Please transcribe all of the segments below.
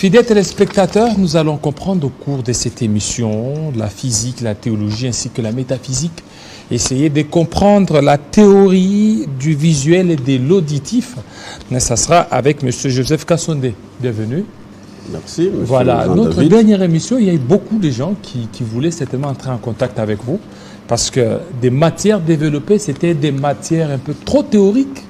Fidèles téléspectateurs, nous allons comprendre au cours de cette émission la physique, la théologie ainsi que la métaphysique. Essayer de comprendre la théorie du visuel et de l'auditif. Ça sera avec M. Joseph Kassondé. Bienvenue. Merci, M. Voilà, notre dernière émission, il y a eu beaucoup de gens qui voulaient certainement entrer en contact avec vous parce que des matières développées, c'était des matières un peu trop théoriques.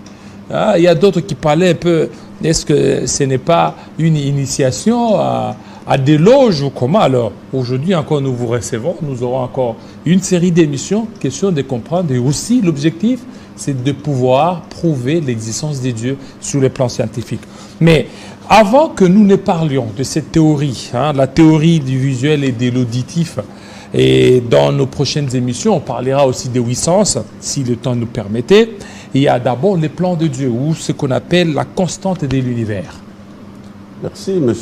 Ah, il y a d'autres qui parlaient un peu, est-ce que ce n'est pas une initiation à des loges ou comment? Alors, aujourd'hui encore, nous vous recevons, nous aurons encore une série d'émissions, question de comprendre. Et aussi, l'objectif, c'est de pouvoir prouver l'existence des dieux sur le plan scientifique. Mais avant que nous ne parlions de cette théorie, la théorie du visuel et de l'auditif, et dans nos prochaines émissions, on parlera aussi des 8 sens, si le temps nous permettait. Il y a d'abord les plans de Dieu, ou ce qu'on appelle la constante de l'univers. Merci, M.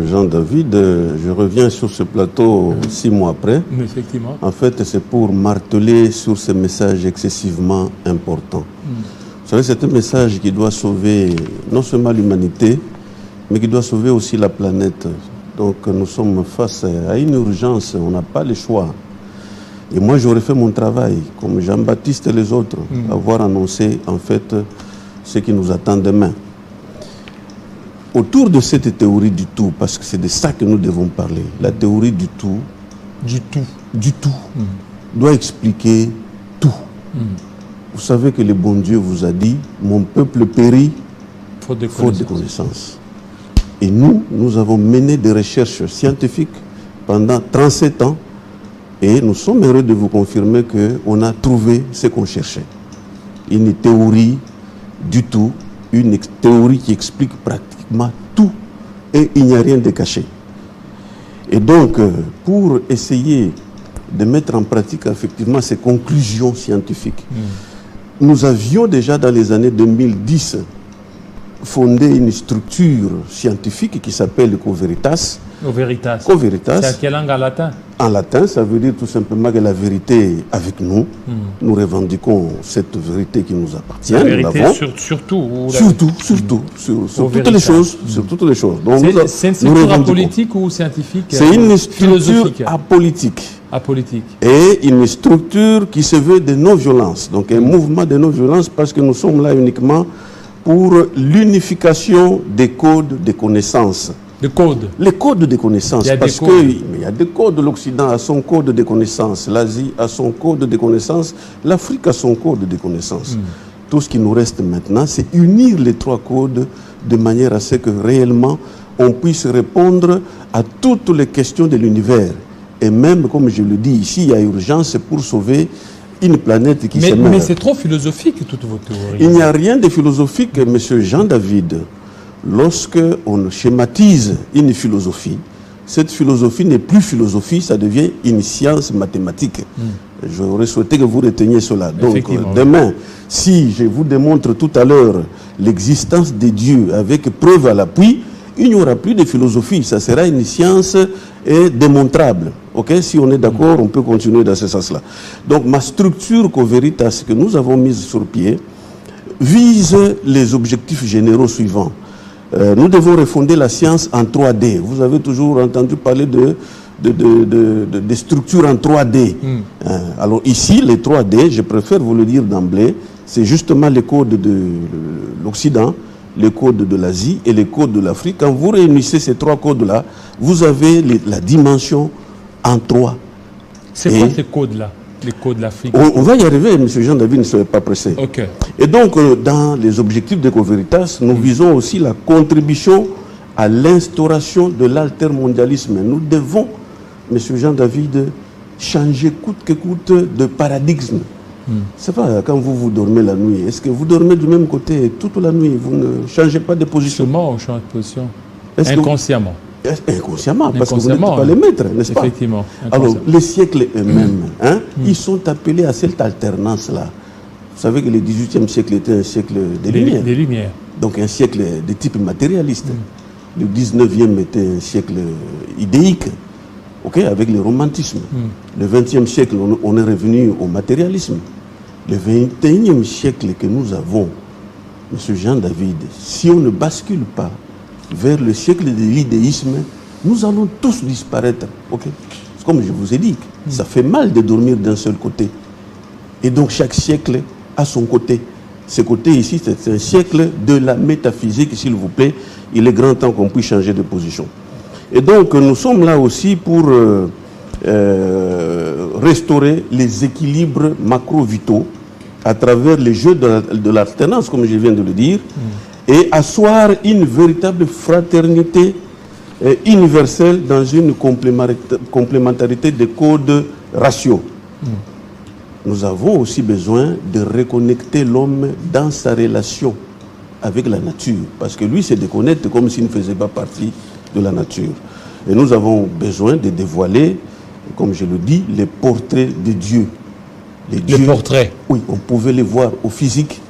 Jean-David. Je reviens sur ce plateau 6 mois après. Effectivement. En fait, c'est pour marteler sur ce message excessivement important. Vous savez, c'est un message qui doit sauver non seulement l'humanité, mais qui doit sauver aussi la planète. Donc, nous sommes face à une urgence, on n'a pas le choix. Et moi, j'aurais fait mon travail, comme Jean-Baptiste et les autres, avoir annoncé, en fait, ce qui nous attend demain. Autour de cette théorie du tout, parce que c'est de ça que nous devons parler, la théorie du tout, doit expliquer tout. Vous savez que le bon Dieu vous a dit, mon peuple périt faute de connaissances. Et nous avons mené des recherches scientifiques pendant 37 ans et nous sommes heureux de vous confirmer qu'on a trouvé ce qu'on cherchait. Une théorie du tout, une théorie qui explique pratiquement tout et il n'y a rien de caché. Et donc, pour essayer de mettre en pratique effectivement ces conclusions scientifiques, nous avions déjà dans les années 2010 fondé une structure scientifique qui s'appelle Co-Veritas. Co-Veritas. Co-Veritas. C'est à quelle langue en latin? En latin, ça veut dire tout simplement que la vérité est avec nous. Nous revendiquons cette vérité qui nous appartient. La vérité surtout. Sur toutes les choses. Sur toutes les choses. C'est une structure apolitique ou scientifique? C'est une structure apolitique. Apolitique. Et une structure qui se veut de non-violence. Donc un mouvement de non-violence parce que nous sommes là uniquement pour l'unification des codes de connaissances. Des codes? Les codes de connaissances. Parce qu'il y a des codes. L'Occident a son code de connaissances. L'Asie a son code de connaissances. L'Afrique a son code de connaissances. Tout ce qui nous reste maintenant, c'est unir les 3 codes de manière à ce que réellement on puisse répondre à toutes les questions de l'univers. Et même, comme je le dis ici, il y a urgence pour sauver une planète qui se meurt. Mais c'est trop philosophique, toutes vos théories. Il n'y a rien de philosophique, M. Jean-David. Lorsque on schématise une philosophie, cette philosophie n'est plus philosophie, ça devient une science mathématique. J'aurais souhaité que vous reteniez cela. Donc, demain, si je vous démontre tout à l'heure l'existence des dieux avec preuve à l'appui, il n'y aura plus de philosophie, ça sera une science démontrable. Okay? Si on est d'accord, on peut continuer dans ce sens-là. Donc ma structure Co-Veritas que nous avons mise sur pied vise les objectifs généraux suivants. Nous devons refonder la science en 3D. Vous avez toujours entendu parler de structures en 3D. Alors ici, les 3D, je préfère vous le dire d'emblée, c'est justement les codes de l'Occident, les codes de l'Asie et les codes de l'Afrique. Quand vous réunissez ces 3 codes-là, vous avez la dimension en 3. C'est quoi ces codes-là? Les codes de l'Afrique? On va y arriver, M. Jean-David, ne soyez pas pressé. Okay. Et donc, dans les objectifs de Co-Veritas, nous visons aussi la contribution à l'instauration de l'altermondialisme. Nous devons, M. Jean-David, changer coûte que coûte de paradigme. C'est pas quand vous dormez la nuit. Est-ce que vous dormez du même côté toute la nuit? Vous ne changez pas de position? Sûrement, on change de position. Inconsciemment. Inconsciemment, parce que vous n'êtes pas les maîtres, n'est-ce pas? Effectivement. Alors, les siècles eux-mêmes, ils sont appelés à cette alternance-là. Vous savez que le XVIIIe siècle était un siècle des Lumières. Des Lumières. Donc un siècle de type matérialiste. Le XIXe était un siècle idéique, avec le romantisme. Le XXe siècle, on est revenu au matérialisme. Le XXIe siècle que nous avons, M. Jean-David, si on ne bascule pas vers le siècle de l'idéisme, nous allons tous disparaître. Okay? Comme je vous ai dit, ça fait mal de dormir d'un seul côté. Et donc chaque siècle a son côté. Ce côté ici, c'est un siècle de la métaphysique, s'il vous plaît. Il est grand temps qu'on puisse changer de position. Et donc nous sommes là aussi pour restaurer les équilibres macro-vitaux à travers les jeux de l'alternance, comme je viens de le dire, et asseoir une véritable fraternité universelle dans une complémentarité des codes raciaux. Nous avons aussi besoin de reconnecter l'homme dans sa relation avec la nature, parce que lui se déconnecte comme s'il ne faisait pas partie de la nature. Et nous avons besoin de dévoiler, comme je le dis, les portraits de Dieu. Les portraits? Oui, on pouvait les voir au physique.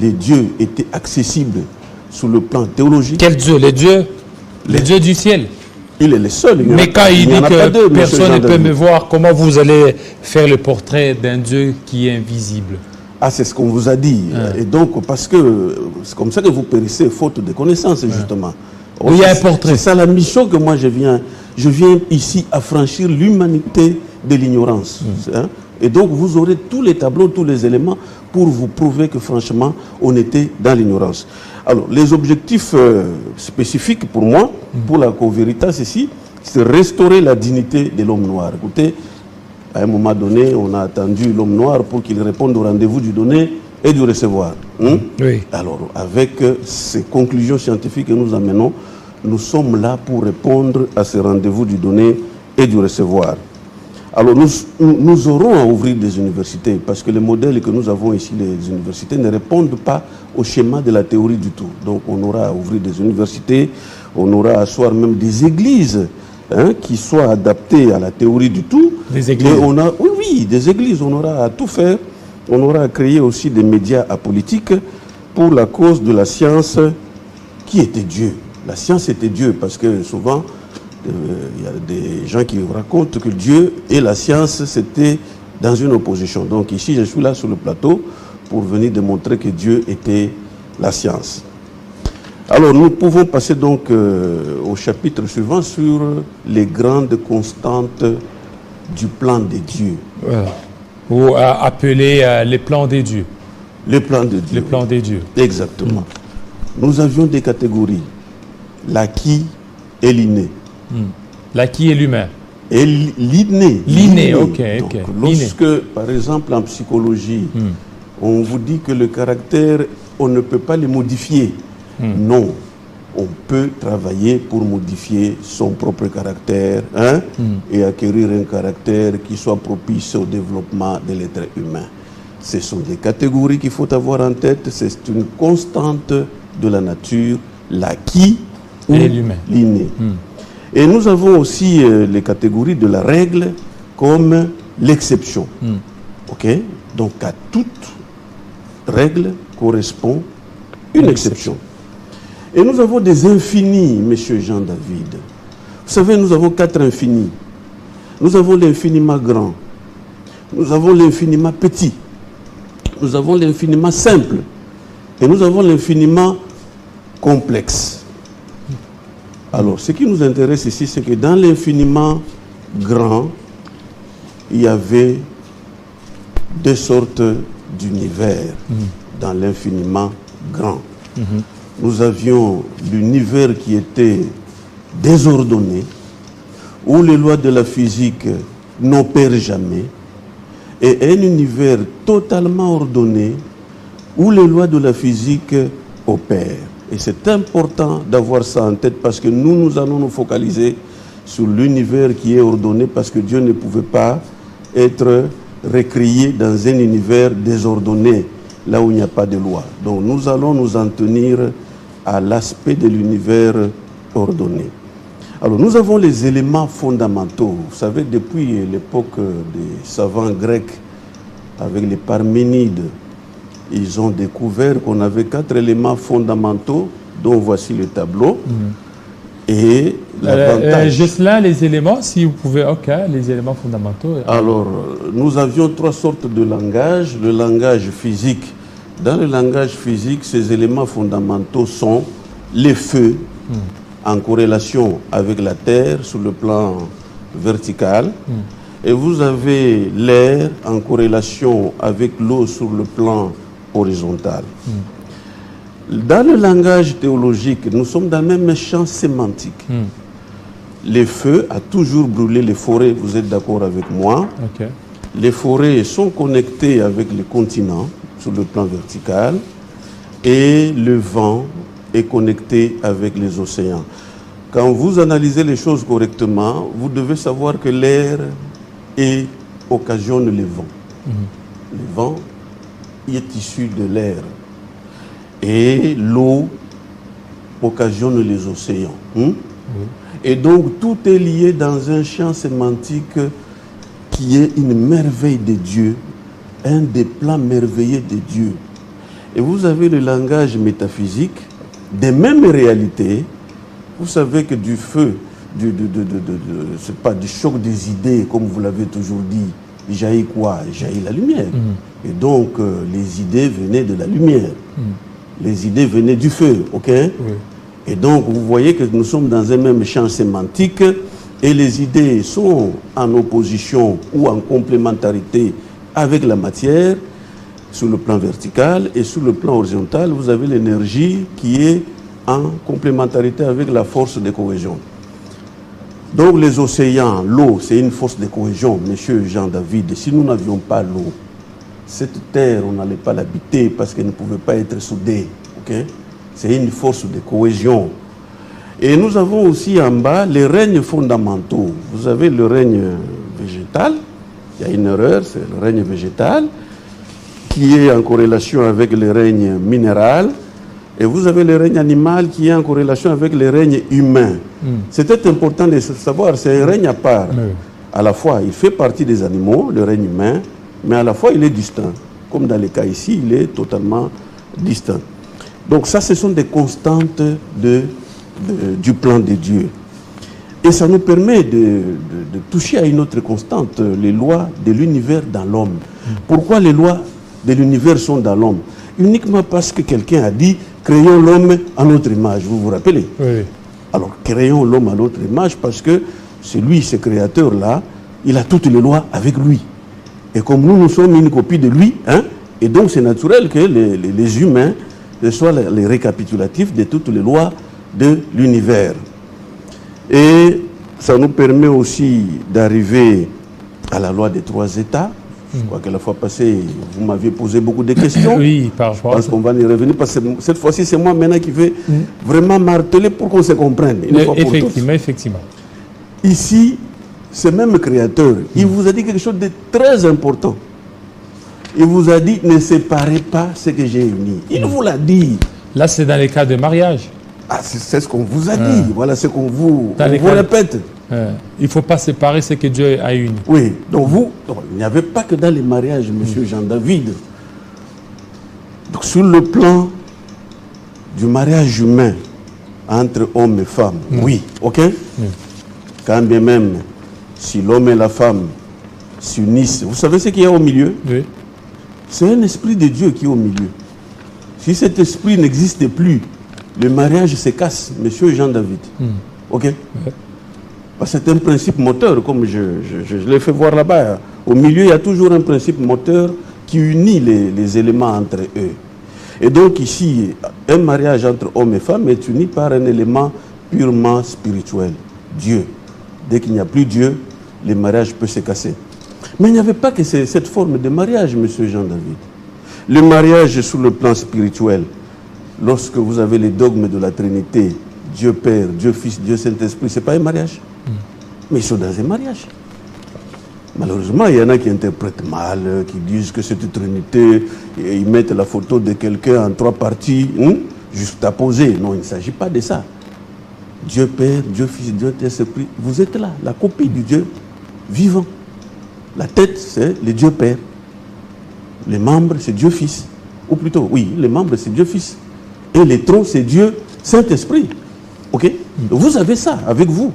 Les dieux étaient accessibles sur le plan théologique. Quels dieux? Les dieux? Les dieux du ciel? Il est le seul. Mais quand il dit que personne ne peut me voir, comment vous allez faire le portrait d'un Dieu qui est invisible? Ah, c'est ce qu'on vous a dit. Et donc, parce que c'est comme ça que vous périssez, faute de connaissances, justement. Oui, il y a un portrait. C'est ça la mission que moi je viens ici affranchir l'humanité de l'ignorance. Hein? Et donc, vous aurez tous les tableaux, tous les éléments pour vous prouver que, franchement, on était dans l'ignorance. Alors, les objectifs spécifiques pour moi, pour la Co-Veritas ici, c'est restaurer la dignité de l'homme noir. Écoutez, à un moment donné, on a attendu l'homme noir pour qu'il réponde au rendez-vous du donner et du recevoir. Oui. Alors, avec ces conclusions scientifiques que nous amenons, nous sommes là pour répondre à ce rendez-vous du donner et du recevoir. Alors, nous aurons à ouvrir des universités parce que les modèles que nous avons ici, les universités, ne répondent pas au schéma de la théorie du tout. Donc, on aura à ouvrir des universités, on aura à asseoir même des églises qui soient adaptées à la théorie du tout. Des églises? Oui, des églises. On aura à tout faire. On aura à créer aussi des médias apolitiques pour la cause de la science qui était Dieu. La science était Dieu parce que souvent, il y a des gens qui racontent que Dieu et la science, c'était dans une opposition. Donc ici, je suis là sur le plateau pour venir démontrer que Dieu était la science. Alors, nous pouvons passer donc au chapitre suivant sur les grandes constantes du plan de Dieu. Voilà. Ou appeler les plans des dieux. Les plans de Dieu. Les plans des dieux. Exactement. Nous avions des catégories. L'acquis et l'inné. L'acquis et l'humain. Et l'inné. L'inné, ok. Lorsque, par exemple, en psychologie, on vous dit que le caractère, on ne peut pas le modifier. Non. On peut travailler pour modifier son propre caractère et acquérir un caractère qui soit propice au développement de l'être humain. Ce sont des catégories qu'il faut avoir en tête. C'est une constante de la nature, l'acquis et l'inné. Et nous avons aussi les catégories de la règle comme l'exception. OK? Donc à toute règle correspond une exception. Et nous avons des infinis, monsieur Jean-David. Vous savez, nous avons 4 infinis. Nous avons l'infiniment grand. Nous avons l'infiniment petit. Nous avons l'infiniment simple. Et nous avons l'infiniment complexe. Alors, ce qui nous intéresse ici, c'est que dans l'infiniment grand, il y avait 2 sortes d'univers dans l'infiniment grand. Nous avions l'univers qui était désordonné, où les lois de la physique n'opèrent jamais, et un univers totalement ordonné, où les lois de la physique opèrent. Et c'est important d'avoir ça en tête parce que nous allons nous focaliser sur l'univers qui est ordonné parce que Dieu ne pouvait pas être recréé dans un univers désordonné, là où il n'y a pas de loi. Donc nous allons nous en tenir à l'aspect de l'univers ordonné. Alors nous avons les éléments fondamentaux. Vous savez, depuis l'époque des savants grecs, avec les Parménides, ils ont découvert qu'on avait 4 éléments fondamentaux, dont voici le tableau. Et l'avantage... Jocelyn, les éléments, si vous pouvez... Ok, les éléments fondamentaux. Alors, nous avions 3 sortes de langage. Le langage physique. Dans le langage physique, ces éléments fondamentaux sont les feux, en corrélation avec la terre sur le plan vertical, et vous avez l'air en corrélation avec l'eau sur le plan horizontal. Dans le langage théologique, nous sommes dans le même champ sémantique. Les feux a toujours brûlé les forêts, vous êtes d'accord avec moi? Ok. Les forêts sont connectées avec les continents sur le plan vertical et le vent est connecté avec les océans. Quand vous analysez les choses correctement, vous devez savoir que l'air occasionne le vent. Le vent est issu de l'air et l'eau occasionne les océans. Et donc tout est lié dans un champ sémantique qui est une merveille de Dieu, un des plans merveilleux de Dieu. Et vous avez le langage métaphysique des mêmes réalités. Vous savez que du feu, c'est pas du choc des idées, comme vous l'avez toujours dit, il jaillit quoi? Il jaillit la lumière. Et donc les idées venaient de la lumière. Les idées venaient du feu, ok? Et donc vous voyez que nous sommes dans un même champ sémantique et les idées sont en opposition ou en complémentarité avec la matière sur le plan vertical, et sur le plan horizontal, vous avez l'énergie qui est en complémentarité avec la force de cohésion. Donc les océans, l'eau, c'est une force de cohésion, monsieur Jean-David. Si nous n'avions pas l'eau, cette terre, on n'allait pas l'habiter parce qu'elle ne pouvait pas être soudée. Okay? C'est une force de cohésion. Et nous avons aussi en bas les règnes fondamentaux. Vous avez le règne végétal, il y a une erreur, c'est le règne végétal, qui est en corrélation avec le règne minéral. Et vous avez le règne animal qui est en corrélation avec le règne humain. C'était important de savoir, c'est un règne à part. À la fois, il fait partie des animaux, le règne humain, mais à la fois, il est distinct. Comme dans les cas ici, il est totalement distinct. Donc ça, ce sont des constantes du plan de Dieu. Et ça nous permet de toucher à une autre constante, les lois de l'univers dans l'homme. Pourquoi les lois de l'univers sont dans l'homme? Uniquement parce que quelqu'un a dit « créons l'homme à notre image ». Vous vous rappelez? Oui. Alors, créons l'homme à notre image parce que c'est lui, ce créateur-là, il a toutes les lois avec lui. Et comme nous sommes une copie de lui, hein, et donc c'est naturel que les humains soient les récapitulatifs de toutes les lois de l'univers. Et ça nous permet aussi d'arriver à la loi des 3 états. Je crois que la fois passée, vous m'aviez posé beaucoup de questions. Oui, par rapport à ça. Je pense qu'on va y revenir parce que cette fois-ci, c'est moi maintenant qui vais vraiment marteler pour qu'on se comprenne. Effectivement, effectivement. Ici, ce même créateur, il vous a dit quelque chose de très important. Il vous a dit, ne séparez pas ce que j'ai uni. Il vous l'a dit. Là, c'est dans les cas de mariage. Ah, c'est ce qu'on vous a dit. Voilà ce qu'on vous répète. Il ne faut pas séparer ce que Dieu a uni. Oui, donc il n'y avait pas que dans les mariages, monsieur Jean-David. Donc sur le plan du mariage humain entre hommes et femmes, oui, ok? Quand bien même, si l'homme et la femme s'unissent, vous savez ce qu'il y a au milieu? Oui. C'est un esprit de Dieu qui est au milieu. Si cet esprit n'existe plus, le mariage se casse, monsieur Jean-David. Ok? Oui. C'est un principe moteur, comme je l'ai fait voir là-bas. Au milieu, il y a toujours un principe moteur qui unit les éléments entre eux. Et donc ici, un mariage entre hommes et femmes est uni par un élément purement spirituel, Dieu. Dès qu'il n'y a plus Dieu, le mariage peut se casser. Mais il n'y avait pas que cette forme de mariage, monsieur Jean-David. Le mariage sur le plan spirituel, lorsque vous avez les dogmes de la Trinité, Dieu Père, Dieu Fils, Dieu Saint-Esprit, ce n'est pas un mariage. Mais ils sont dans un mariage. Malheureusement, il y en a qui interprètent mal, qui disent que cette Trinité, ils mettent la photo de quelqu'un en 3 parties, juste à poser. Non, il ne s'agit pas de ça. Dieu Père, Dieu Fils, Dieu Saint-Esprit, vous êtes là, la copie du Dieu vivant. La tête, c'est le Dieu Père. Les membres, c'est Dieu Fils. Ou plutôt, oui, les membres, c'est Dieu Fils. Et les troncs, c'est Dieu Saint-Esprit. Ok? Vous avez ça avec vous.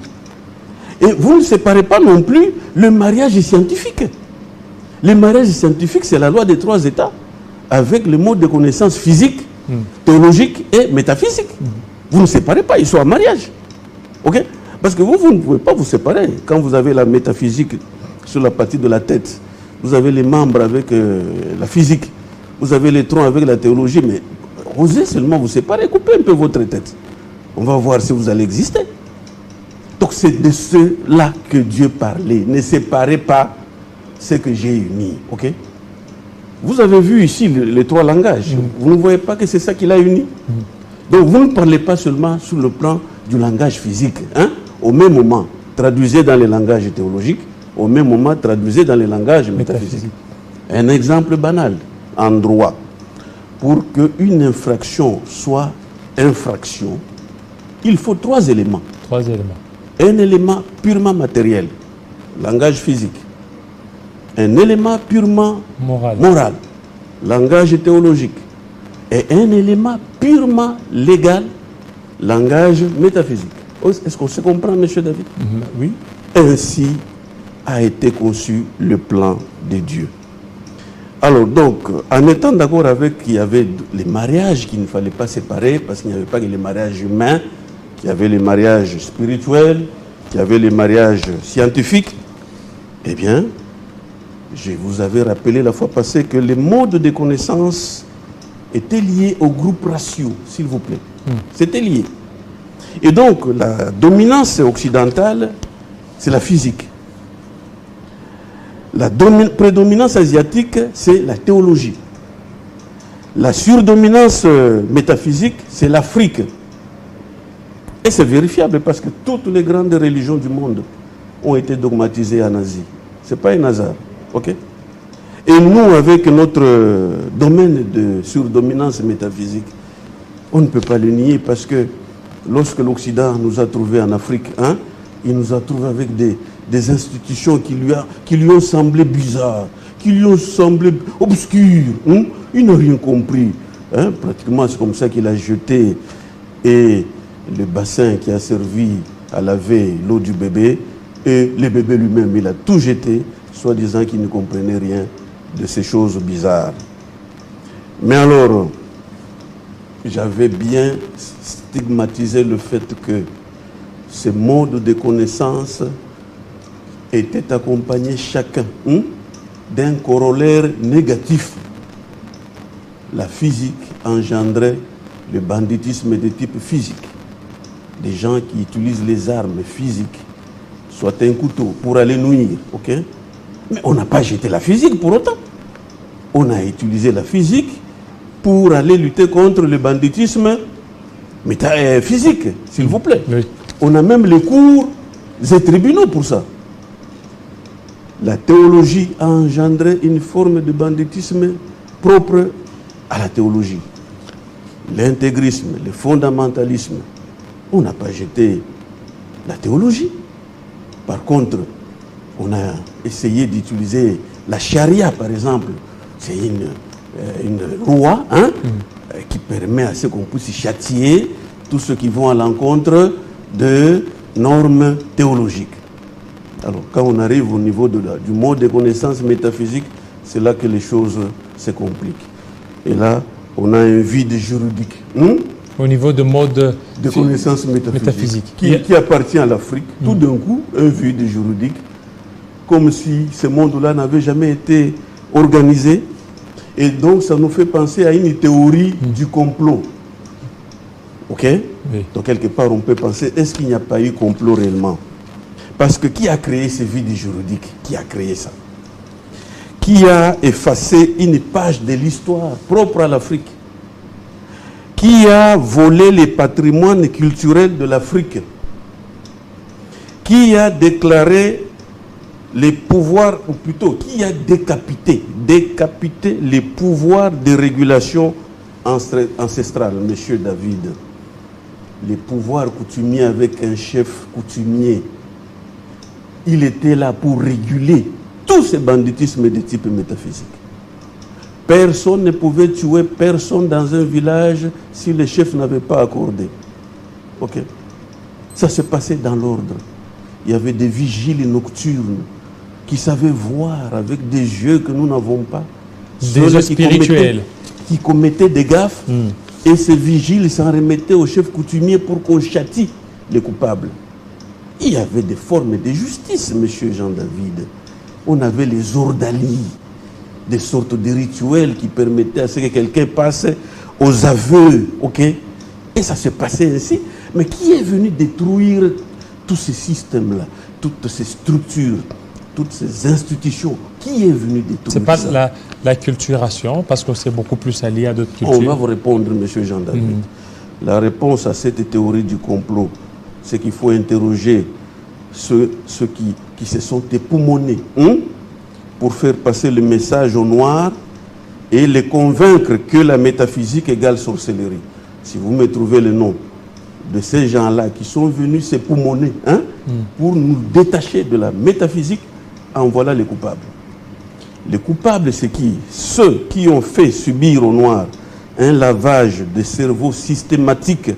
Et vous ne séparez pas non plus le mariage scientifique. Le mariage scientifique, c'est la loi des 3 états, avec le mode de connaissance physique, théologique et métaphysique. Vous ne séparez pas, ils sont en mariage. Ok? Parce que vous ne pouvez pas vous séparer. Quand vous avez la métaphysique sur la partie de la tête, vous avez les membres avec la physique, vous avez les troncs avec la théologie, mais osez seulement vous séparer, coupez un peu votre tête. On va voir si vous allez exister. Donc c'est de cela que Dieu parlait. Ne séparez pas ce que j'ai uni. Ok? Vous avez vu ici les trois langages. Vous ne voyez pas que c'est ça qu'il a uni? Donc vous ne parlez pas seulement sur le plan du langage physique. Hein? Au même moment, traduisez dans les langages théologiques, au même moment, traduisez dans les langages métaphysiques. Un exemple banal, en droit. Pour qu'une infraction soit infraction, il faut trois éléments. Trois éléments. Un élément purement matériel, langage physique. Un élément purement moral, langage théologique. Et un élément purement légal, langage métaphysique. Est-ce qu'on se comprend, M. David? Oui. Ainsi a été conçu le plan de Dieu. Alors donc, en étant d'accord avec qu'il y avait les mariages qu'il ne fallait pas séparer, parce qu'il n'y avait pas que les mariages humains, qu'il y avait les mariages spirituels, qu'il y avait les mariages scientifiques, eh bien, je vous avais rappelé la fois passée que les modes de connaissance étaient liés au groupe ratio, s'il vous plaît. C'était lié. Et donc, la dominance occidentale, c'est la physique. La prédominance asiatique, c'est la théologie. La surdominance métaphysique, c'est l'Afrique. Et c'est vérifiable parce que toutes les grandes religions du monde ont été dogmatisées en Asie. Ce n'est pas un hasard. Okay? Et nous, avec notre domaine de surdominance métaphysique, on ne peut pas le nier parce que lorsque l'Occident nous a trouvés en Afrique, hein, il nous a trouvés avec des institutions qui lui ont semblé bizarres, qui lui ont semblé obscures. Hein? Il n'a rien compris. Hein? Pratiquement, c'est comme ça qu'il a jeté et le bassin qui a servi à laver l'eau du bébé et le bébé lui-même, il a tout jeté, soi-disant qu'il ne comprenait rien de ces choses bizarres. Mais alors, j'avais bien stigmatisé le fait que ces modes de connaissance étaient accompagnés chacun d'un corollaire négatif. La physique engendrait le banditisme de type physique. Des gens qui utilisent les armes physiques, soit un couteau, pour aller nuire. Okay? Mais on n'a pas jeté la physique pour autant. On a utilisé la physique pour aller lutter contre le banditisme physique, s'il vous plaît. Oui. On a même les cours et tribunaux pour ça. La théologie a engendré une forme de banditisme propre à la théologie. L'intégrisme, le fondamentalisme. On n'a pas jeté la théologie. Par contre, on a essayé d'utiliser la charia, par exemple. C'est une loi qui permet à ce qu'on puisse châtier tous ceux qui vont à l'encontre de normes théologiques. Alors, quand on arrive au niveau du mode de connaissance métaphysique, c'est là que les choses se compliquent. Et là, on a un vide juridique. Au niveau de mode de connaissance métaphysique. Qui appartient à l'Afrique. Tout d'un coup, un vide juridique, comme si ce monde-là n'avait jamais été organisé. Et donc, ça nous fait penser à une théorie du complot. OK? Oui. Donc, quelque part, on peut penser, est-ce qu'il n'y a pas eu complot réellement? Parce que qui a créé ce vide juridique? Qui a créé ça? Qui a effacé une page de l'histoire propre à l'Afrique? Qui a volé les patrimoines culturels de l'Afrique? Qui a déclaré les pouvoirs, ou plutôt, qui a décapité les pouvoirs de régulation ancestrale, Monsieur David? Les pouvoirs coutumiers avec un chef coutumier. Il était là pour réguler tout ce banditisme de type métaphysique. Personne ne pouvait tuer personne dans un village si le chef n'avait pas accordé. Ok. Ça se passait dans l'ordre. Il y avait des vigiles nocturnes qui savaient voir avec des yeux que nous n'avons pas. Des yeux spirituels. Qui commettaient des gaffes Et ces vigiles s'en remettaient au chef coutumier pour qu'on châtie les coupables. Il y avait des formes de justice, monsieur Jean-David. On avait les ordalies, des sortes de rituels qui permettaient à ce que quelqu'un passe aux aveux, ok? Et ça se passait ainsi. Mais qui est venu détruire tous ces systèmes-là, toutes ces structures, toutes ces institutions? Qui est venu détruire ça? C'est pas l'acculturation, parce que c'est beaucoup plus allié à d'autres cultures. On va vous répondre, monsieur Jean-David. La réponse à cette théorie du complot, c'est qu'il faut interroger ceux qui se sont époumonés pour faire passer le message aux Noirs et les convaincre que la métaphysique égale sorcellerie. Si vous me trouvez le nom de ces gens-là qui sont venus s'époumoner pour nous détacher de la métaphysique, en voilà les coupables. Les coupables, c'est qui? Ceux qui ont fait subir aux Noirs un lavage de cerveau systématique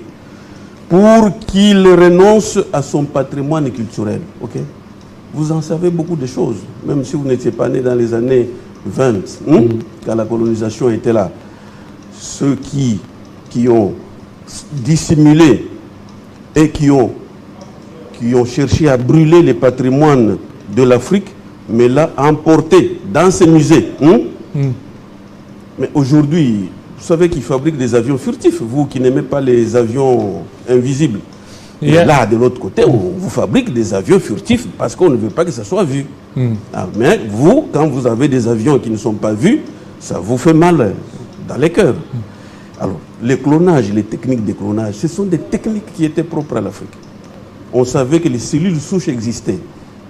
pour qu'il renonce à son patrimoine culturel. Okay? Vous en savez beaucoup de choses, même si vous n'étiez pas né dans les années 20, quand la colonisation était là. Ceux qui ont dissimulé et qui ont cherché à brûler les patrimoines de l'Afrique, mais l'a emporté dans ces musées. Mais aujourd'hui, vous savez qu'ils fabriquent des avions furtifs, vous qui n'aimez pas les avions invisibles. Et là, de l'autre côté, on vous fabrique des avions furtifs parce qu'on ne veut pas que ça soit vu. Mais vous, quand vous avez des avions qui ne sont pas vus, ça vous fait mal dans les cœurs. Alors, les clonages, les techniques de clonage, ce sont des techniques qui étaient propres à l'Afrique. On savait que les cellules souches existaient.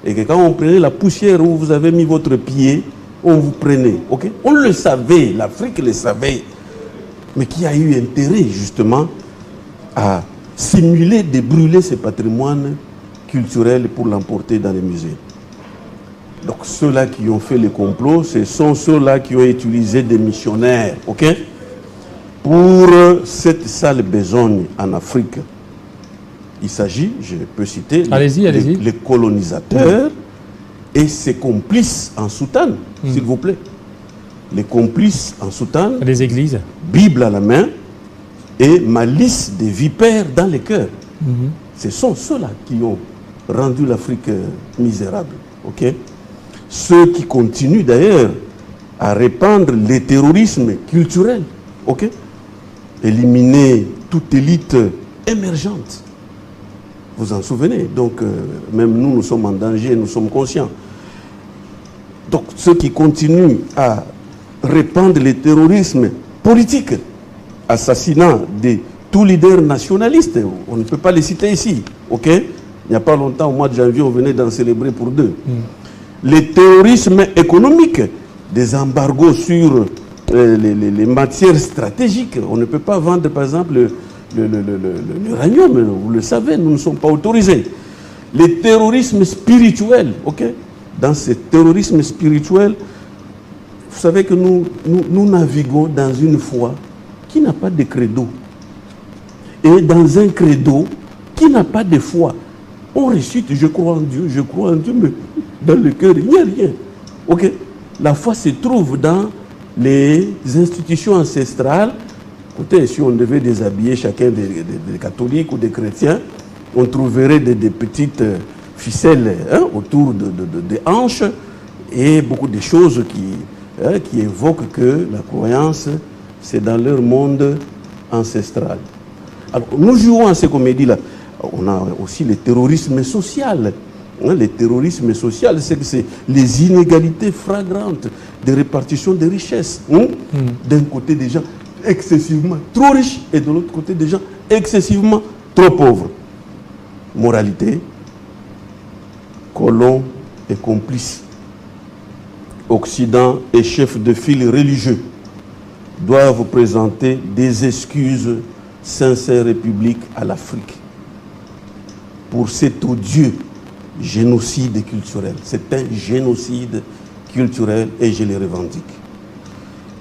Et que quand on prenait la poussière où vous avez mis votre pied, on vous prenait. Okay? On le savait, l'Afrique le savait. Mais qui a eu intérêt justement à simuler de brûler ce patrimoine culturel pour l'emporter dans les musées. Donc ceux-là qui ont fait les complots, ce sont ceux-là qui ont utilisé des missionnaires, ok, pour cette sale besogne en Afrique. Il s'agit, je peux citer, les colonisateurs et ses complices en soutane, s'il vous plaît. Les complices en soutane, les églises, Bible à la main et malice des vipères dans les cœurs. Ce sont ceux-là qui ont rendu l'Afrique misérable. Okay? Ceux qui continuent d'ailleurs à répandre le terrorisme culturel. Okay? Éliminer toute élite émergente. Vous en souvenez? Donc, même nous sommes en danger, nous sommes conscients. Donc, ceux qui continuent à répandre le terrorisme politique, assassinat de tous leaders nationalistes, on ne peut pas les citer ici, ok? Il n'y a pas longtemps, au mois de janvier, on venait d'en célébrer pour 2. Le terrorisme économique, des embargos sur les matières stratégiques. On ne peut pas vendre, par exemple, l'uranium, vous le savez, nous ne sommes pas autorisés. Le terrorisme spirituel, ok? Dans ce terrorisme spirituel, vous savez que nous naviguons dans une foi qui n'a pas de credo. Et dans un credo qui n'a pas de foi. On récite, je crois en Dieu, mais dans le cœur, il n'y a rien. Ok? La foi se trouve dans les institutions ancestrales. Écoutez, si on devait déshabiller chacun des catholiques ou des chrétiens, on trouverait des petites ficelles autour des hanches et beaucoup de choses qui évoquent que la croyance, c'est dans leur monde ancestral. Alors, nous jouons à ces comédies-là. On a aussi le terrorisme social. Le terrorisme social, c'est que c'est les inégalités flagrantes de répartition des richesses. D'un côté, des gens excessivement trop riches et de l'autre côté, des gens excessivement trop pauvres. Moralité, colons et complices. Occident et chefs de file religieux doivent présenter des excuses sincères et publiques à l'Afrique pour cet odieux génocide culturel. C'est un génocide culturel et je le revendique.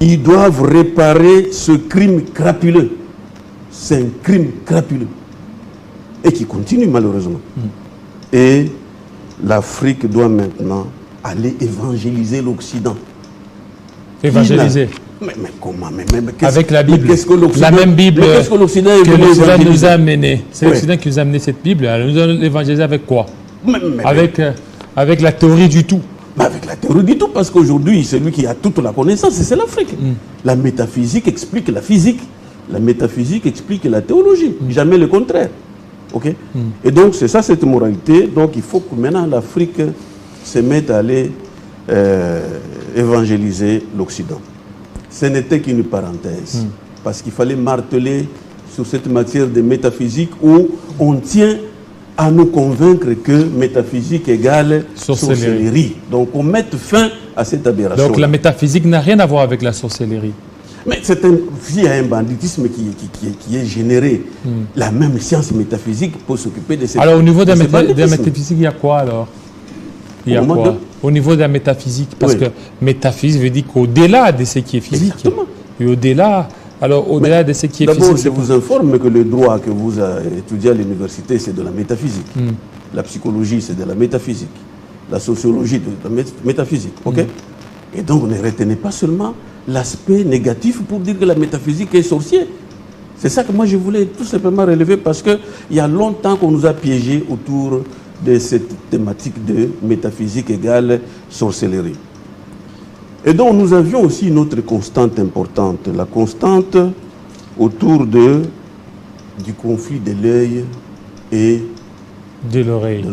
Ils doivent réparer ce crime crapuleux. C'est un crime crapuleux et qui continue malheureusement. Et l'Afrique doit maintenant aller évangéliser l'Occident. Évangéliser. Mais comment? Avec la Bible. La même Bible que l'Occident nous a amené. C'est l'Occident qui nous a amené cette Bible. Alors, nous allons l'évangéliser avec quoi? Avec la théorie du tout. Avec la théorie du tout, parce qu'aujourd'hui, celui qui a toute la connaissance, c'est l'Afrique. La métaphysique explique la physique. La métaphysique explique la théologie. Jamais le contraire. Ok? Et donc, c'est ça cette moralité. Donc, il faut que maintenant l'Afrique se mette à aller évangéliser l'Occident. Ce n'était qu'une parenthèse. Parce qu'il fallait marteler sur cette matière de métaphysique où on tient à nous convaincre que métaphysique égale sorcellerie. Donc on mette fin à cette aberration. Donc la métaphysique n'a rien à voir avec la sorcellerie. Mais il y a un banditisme qui est généré. La même science métaphysique peut s'occuper de cette. Alors au niveau de la métaphysique, il y a quoi alors? Il y a quoi au niveau de la métaphysique? Parce que métaphysique veut dire qu'au-delà de ce qui est physique. Exactement. Et au-delà. Alors, au-delà de ce qui est physique... D'abord, je vous informe que le droit que vous étudiez à l'université, c'est de la métaphysique. La psychologie, c'est de la métaphysique. La sociologie, de la métaphysique. Ok? Et donc, ne retenez pas seulement l'aspect négatif pour dire que la métaphysique est sorcière. C'est ça que moi, je voulais tout simplement relever parce qu'il y a longtemps qu'on nous a piégés autour de cette thématique de métaphysique égale sorcellerie. Et donc nous avions aussi une autre constante importante, la constante autour du conflit de l'œil et de l'oreille.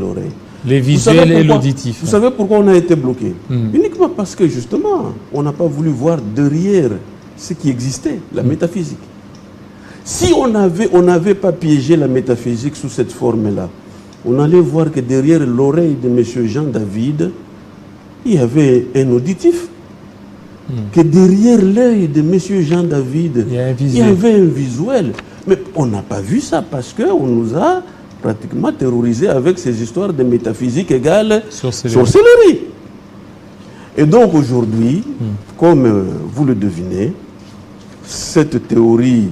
Les Vous visuels et l'auditif. Vous savez pourquoi on a été bloqué? Uniquement parce que justement, on n'a pas voulu voir derrière ce qui existait, la métaphysique. Si on n'avait pas piégé la métaphysique sous cette forme-là, on allait voir que derrière l'oreille de M. Jean David, il y avait un auditif. Que derrière l'œil de M. Jean David, il y avait un visuel. Mais on n'a pas vu ça parce qu'on nous a pratiquement terrorisés avec ces histoires de métaphysique égale sorcellerie. Et donc aujourd'hui, comme vous le devinez, cette théorie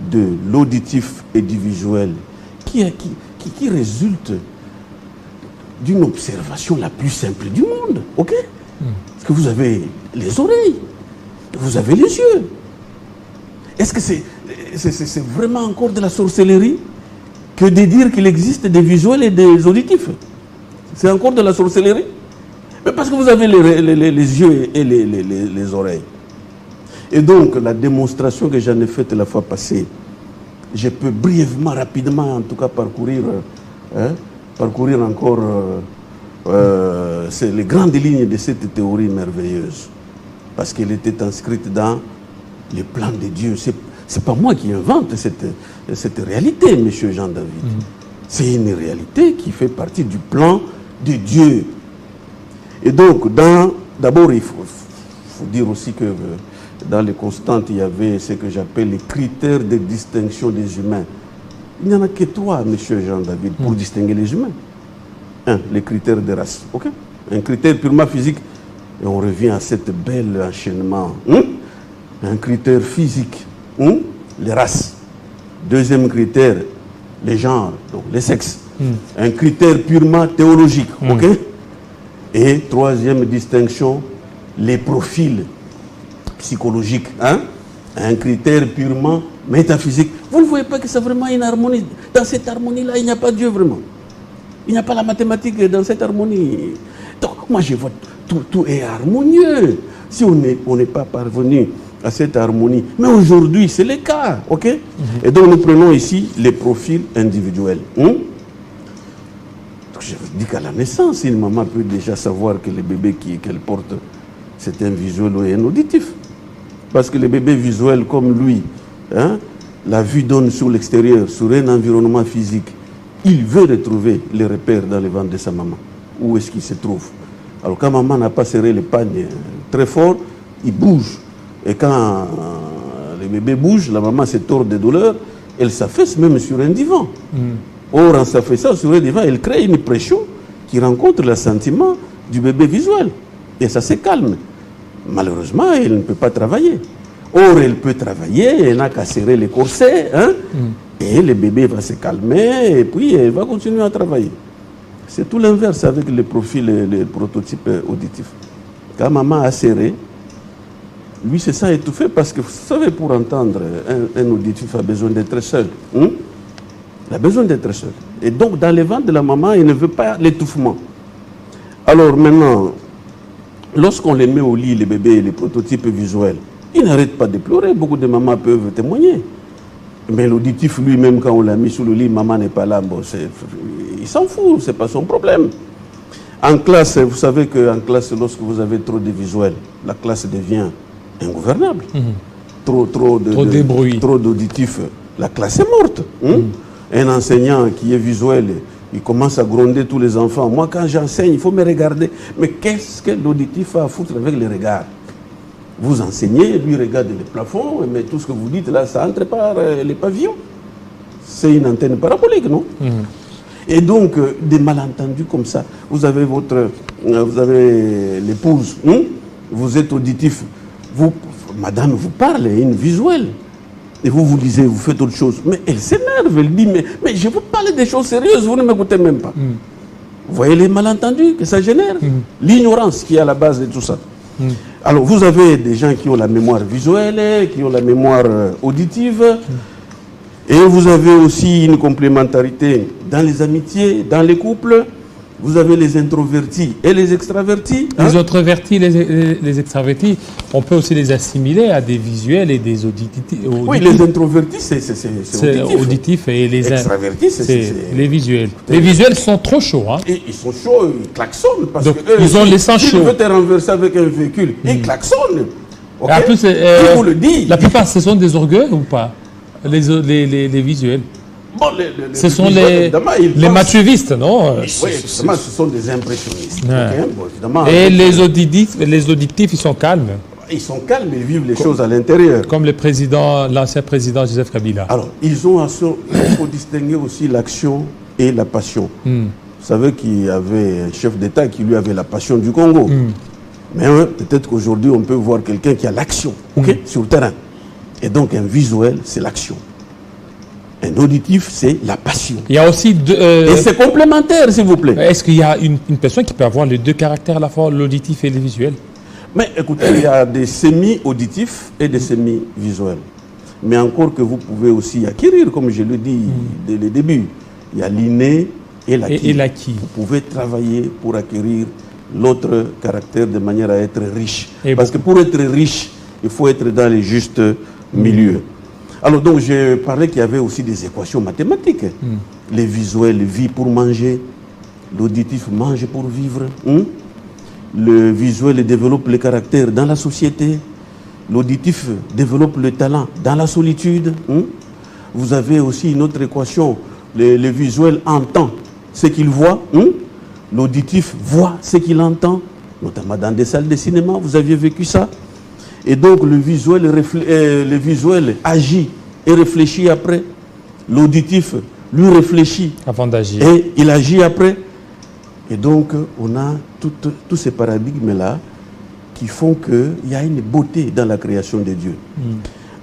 de l'auditif et du visuel qui résulte d'une observation la plus simple du monde, ok? Parce que vous avez les oreilles, vous avez les yeux. Est-ce que c'est vraiment encore de la sorcellerie que de dire qu'il existe des visuels et des auditifs? C'est encore de la sorcellerie? Mais parce que vous avez les yeux et les oreilles. Et donc, la démonstration que j'en ai faite la fois passée, je peux brièvement, rapidement, en tout cas, parcourir encore les grandes lignes de cette théorie merveilleuse. Parce qu'elle était inscrite dans les plans de Dieu. Ce n'est pas moi qui invente cette réalité, M. Jean David. C'est une réalité qui fait partie du plan de Dieu. Et donc, d'abord, il faut dire aussi que dans les constantes, il y avait ce que j'appelle les critères de distinction des humains. Il n'y en a que trois, M. Jean David, pour distinguer les humains. Un, les critères de race. Okay? Un critère purement physique. Et on revient à cette belle enchaînement. Un critère physique. Les races. Deuxième critère, les genres, donc les sexes. Un critère purement théologique. Okay? Et troisième distinction, les profils psychologiques. Un critère purement métaphysique. Vous ne voyez pas que c'est vraiment une harmonie. Dans cette harmonie-là, il n'y a pas Dieu vraiment. Il n'y a pas la mathématique dans cette harmonie. Donc, moi, je vois tout est harmonieux. Si on n'est pas parvenu à cette harmonie. Mais aujourd'hui, c'est le cas. Ok? Et donc, nous prenons ici les profils individuels. Donc, je vous dis qu'à la naissance, une maman peut déjà savoir que le bébé qu'elle porte, c'est un visuel ou un auditif. Parce que le bébé visuel, comme lui, la vue donne sur l'extérieur, sur un environnement physique. Il veut retrouver les repères dans le ventre de sa maman. Où est-ce qu'il se trouve? Alors quand maman n'a pas serré le pagne très fort, il bouge. Et quand le bébé bouge, la maman se tord de douleur, elle s'affaisse même sur un divan. Or, en s'affaissant sur un divan, elle crée une pression qui rencontre le sentiment du bébé visuel. Et ça se calme. Malheureusement, elle ne peut pas travailler. Or, elle peut travailler, elle n'a qu'à serrer les corsets, et le bébé va se calmer, et puis elle va continuer à travailler. C'est tout l'inverse avec les profils et les prototypes auditifs. Quand maman a serré, Lui, c'est ça étouffé parce que, vous savez, pour entendre, un auditif a besoin d'être seul. Il a besoin d'être seul. Et donc, dans les ventres de la maman, il ne veut pas l'étouffement. Alors maintenant, lorsqu'on les met au lit, les bébés, les prototypes visuels, ils n'arrêtent pas de pleurer. Beaucoup de mamans peuvent témoigner. Mais l'auditif lui-même, quand on l'a mis sous le lit, maman n'est pas là. Bon, il s'en fout, ce n'est pas son problème. En classe, vous savez qu'en classe, lorsque vous avez trop de visuels, la classe devient ingouvernable. Trop de bruit. Trop d'auditifs, la classe est morte. Un enseignant qui est visuel, il commence à gronder tous les enfants. Moi, quand j'enseigne, il faut me regarder. Mais qu'est-ce que l'auditif a à foutre avec les regards? Vous enseignez, lui regarde les plafonds, mais tout ce que vous dites là, ça entre par les pavillons. C'est une antenne parabolique, non? Et donc, des malentendus comme ça. Vous avez l'épouse, vous êtes auditif. Madame vous parle, une visuelle. Et vous lisez, vous faites autre chose. Mais elle s'énerve, elle dit, mais je vous parle des choses sérieuses, vous ne m'écoutez même pas. Vous voyez les malentendus que ça génère? L'ignorance qui est à la base de tout ça. Alors, vous avez des gens qui ont la mémoire visuelle, qui ont la mémoire auditive. Et vous avez aussi une complémentarité dans les amitiés, dans les couples. Vous avez les introvertis et les extravertis. Les introvertis, les extravertis, on peut aussi les assimiler à des visuels et des auditifs. Oui, les introvertis, c'est auditif. Et les extravertis, c'est les visuels. Les visuels sont trop chauds. Et ils sont chauds, ils klaxonnent. Parce donc, que ils ont les sangs chauds. Si tu veux te renverser avec un véhicule, ils klaxonnent. Okay? En plus, il vous le dit. La plupart, ce sont des orgueils ou pas? Les visuels. Bon, ce sont les mathuvistes, non? Oui, évidemment, ce sont des impressionnistes. Bon, et les auditifs, ils sont calmes. Ils sont calmes, ils vivent les choses à l'intérieur. Comme l'ancien président Joseph Kabila. Alors, il faut distinguer aussi l'action et la passion. Vous savez qu'il y avait un chef d'État qui lui avait la passion du Congo. Mais peut-être qu'aujourd'hui, on peut voir quelqu'un qui a l'action sur le terrain. Et donc, un visuel, c'est l'action. Un auditif, c'est la passion. Il y a aussi et c'est complémentaire, s'il vous plaît. Est-ce qu'il y a une personne qui peut avoir les deux caractères à la fois, l'auditif et le visuel? Mais écoutez, il y a des semi-auditifs et des semi-visuels. Mais encore que vous pouvez aussi acquérir, comme je le dis dès le début. Il y a l'inné et l'acquis. Vous pouvez travailler pour acquérir l'autre caractère de manière à être riche. Parce que pour être riche, il faut être dans les justes milieux. Alors donc, j'ai parlé qu'il y avait aussi des équations mathématiques. Les visuels, vie pour manger. L'auditif, mange pour vivre. Le visuel développe le caractère dans la société. L'auditif développe le talent dans la solitude. Vous avez aussi une autre équation. Le visuel entend ce qu'il voit. L'auditif voit ce qu'il entend. Notamment dans des salles de cinéma, vous aviez vécu ça. Et donc le visuel agit et réfléchit après. L'auditif, lui, réfléchit avant d'agir. Et il agit après. Et donc on a tous ces paradigmes-là qui font qu'il y a une beauté dans la création de Dieu.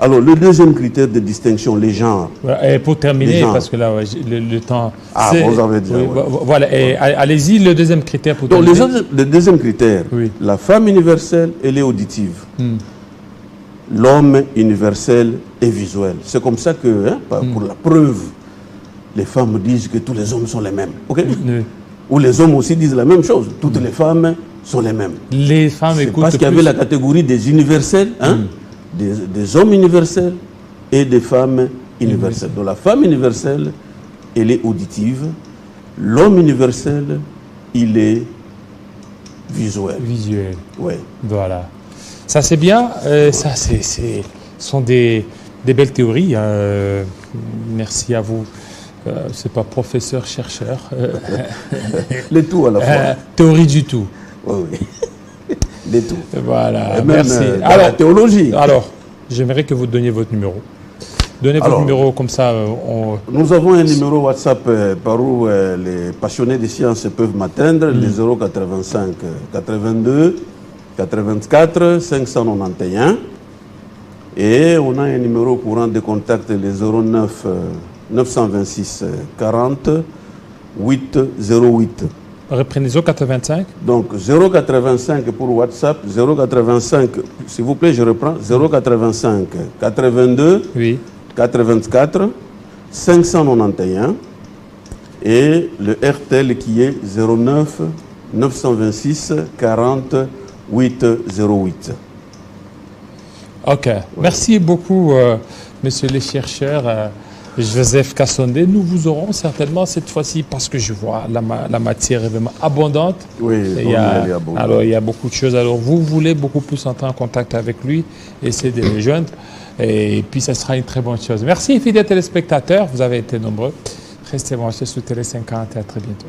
Alors le deuxième critère de distinction, les genres. Et pour terminer, parce que là, le temps... Ah, vous avez dit. Voilà, allez-y, le deuxième critère pour terminer. Donc le deuxième critère, la femme universelle, elle est auditive. L'homme universel est visuel. C'est comme ça que, pour la preuve, les femmes disent que tous les hommes sont les mêmes. Ou les hommes aussi disent la même chose. Toutes les femmes sont les mêmes. Les femmes écoutent parce qu'il y avait la catégorie des universels, des hommes universels et des femmes universelles. Donc la femme universelle, elle est auditive. L'homme universel, il est visuel. Visuel. Oui. Voilà. Ça c'est bien, ça sont des belles théories. Merci à vous. C'est pas professeur, chercheur. Les tout à la fois. Théorie du tout. Oui, oui. Les tout. Voilà. Et même, merci. Alors, la théologie. Alors, j'aimerais que vous donniez votre numéro. Donnez votre numéro comme ça. Nous avons un numéro WhatsApp par où les passionnés des sciences peuvent m'atteindre, les 085 82 84 591. Et on a un numéro courant de contact, les 09 926 40 808. Reprenez 085. Donc 085 pour WhatsApp, 085, s'il vous plaît, je reprends, 085 82 Oui. 84 591 et le RTL qui est 09 926 40 808. Ok. Merci beaucoup, monsieur le chercheur Joseph Kassondé. Nous vous aurons certainement cette fois-ci, parce que je vois la matière est vraiment abondante. Oui, il y a beaucoup de choses. Alors, vous voulez beaucoup plus entrer en contact avec lui, essayer de le joindre. Et puis, ça sera une très bonne chose. Merci, fidèles téléspectateurs. Vous avez été nombreux. Restez branchés sur Télé 50 et à très bientôt.